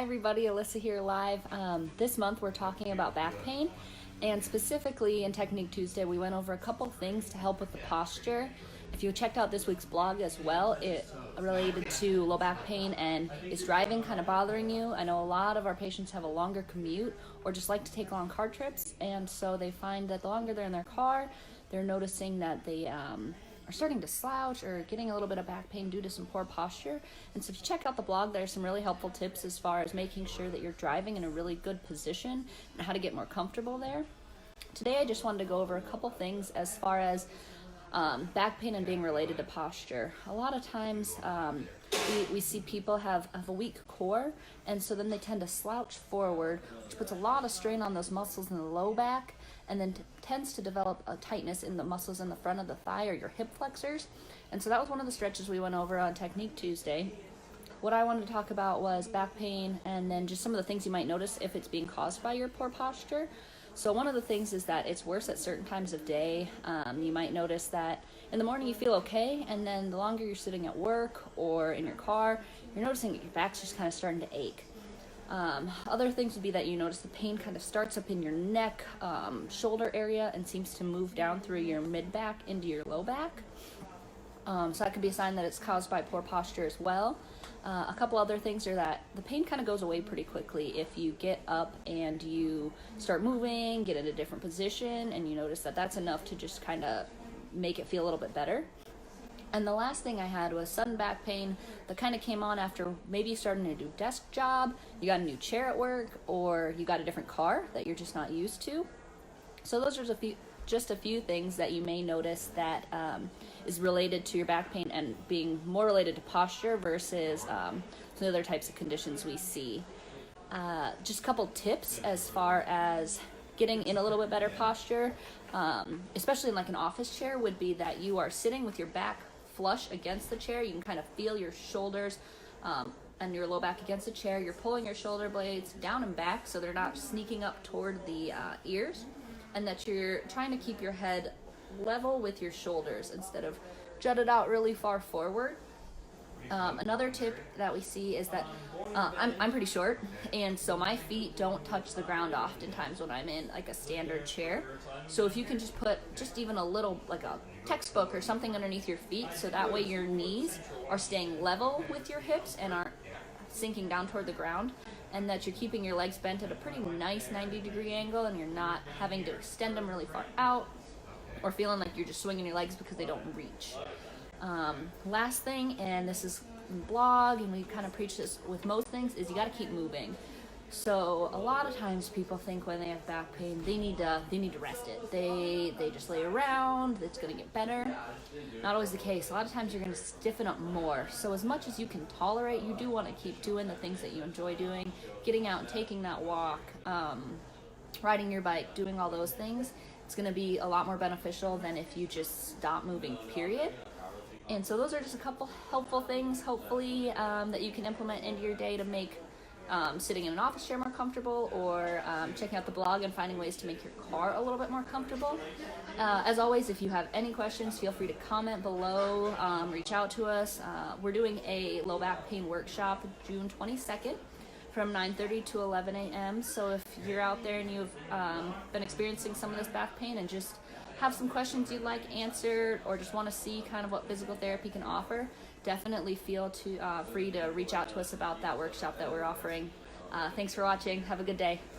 Hi everybody, Alyssa here live. This month we're talking about back pain, and specifically in Technique Tuesday we went over a couple things to help with the posture. If you checked out this week's blog as well, it related to low back pain and is driving kind of bothering you. I know a lot of our patients have a longer commute or just like to take long car trips, and so they find that the longer they're in their car, they're noticing that they are starting to slouch or getting a little bit of back pain due to some poor posture. And so if you check out the blog, there's some really helpful tips as far as making sure that you're driving in a really good position and how to get more comfortable there. Today I just wanted to go over a couple things as far as back pain and being related to posture. A lot of times we see people have a weak core, and so then they tend to slouch forward, which puts a lot of strain on those muscles in the low back, and then tends to develop a tightness in the muscles in the front of the thigh or your hip flexors. And so that was one of the stretches we went over on Technique Tuesday. What I wanted to talk about was back pain and then just some of the things you might notice if it's being caused by your poor posture. So one of the things is that it's worse at certain times of day. You might notice that in the morning you feel okay, and then the longer you're sitting at work or in your car, you're noticing that your back's just kind of starting to ache. Other things would be that you notice the pain kind of starts up in your neck, shoulder area, and seems to move down through your mid-back into your low back. So that could be a sign that it's caused by poor posture as well. A couple other things are that the pain kind of goes away pretty quickly if you get up and you start moving, get in a different position, and you notice that that's enough to just kind of make it feel a little bit better. And the last thing I had was sudden back pain that kind of came on after maybe you started a new desk job, you got a new chair at work, or you got a different car that you're just not used to. So those are just a few things that you may notice that is related to your back pain and being more related to posture versus some other types of conditions we see. Just a couple tips as far as getting in a little bit better posture, especially in like an office chair, would be that you are sitting with your back flush against the chair. You can kind of feel your shoulders and your low back against the chair. You're pulling your shoulder blades down and back so they're not sneaking up toward the ears, and that you're trying to keep your head level with your shoulders instead of jutted out really far forward. Another tip that we see is that I'm pretty short, and so my feet don't touch the ground oftentimes when I'm in like a standard chair. So if you can just put just even a little, like a textbook or something underneath your feet, so that way your knees are staying level with your hips and aren't sinking down toward the ground, and that you're keeping your legs bent at a pretty nice 90-degree angle, and you're not having to extend them really far out or feeling like you're just swinging your legs because they don't reach. Last thing, and this is in the blog, and we kind of preach this with most things, is you got to keep moving. So a lot of times people think when they have back pain they need to rest it. They just lay around, it's going to get better. Not always the case. A lot of times you're going to stiffen up more. So as much as you can tolerate, you do want to keep doing the things that you enjoy doing, getting out and taking that walk, riding your bike, doing all those things. It's going to be a lot more beneficial than if you just stop moving, period. And so those are just a couple helpful things, hopefully, that you can implement into your day to make sitting in an office chair more comfortable, or checking out the blog and finding ways to make your car a little bit more comfortable. As always, if you have any questions, feel free to comment below, reach out to us. We're doing a low back pain workshop June 22nd from 9:30 to 11 a.m. So if you're out there and you've been experiencing some of this back pain and just have some questions you'd like answered, or just want to see kind of what physical therapy can offer, definitely feel free to reach out to us about that workshop that we're offering. Thanks for watching. Have a good day.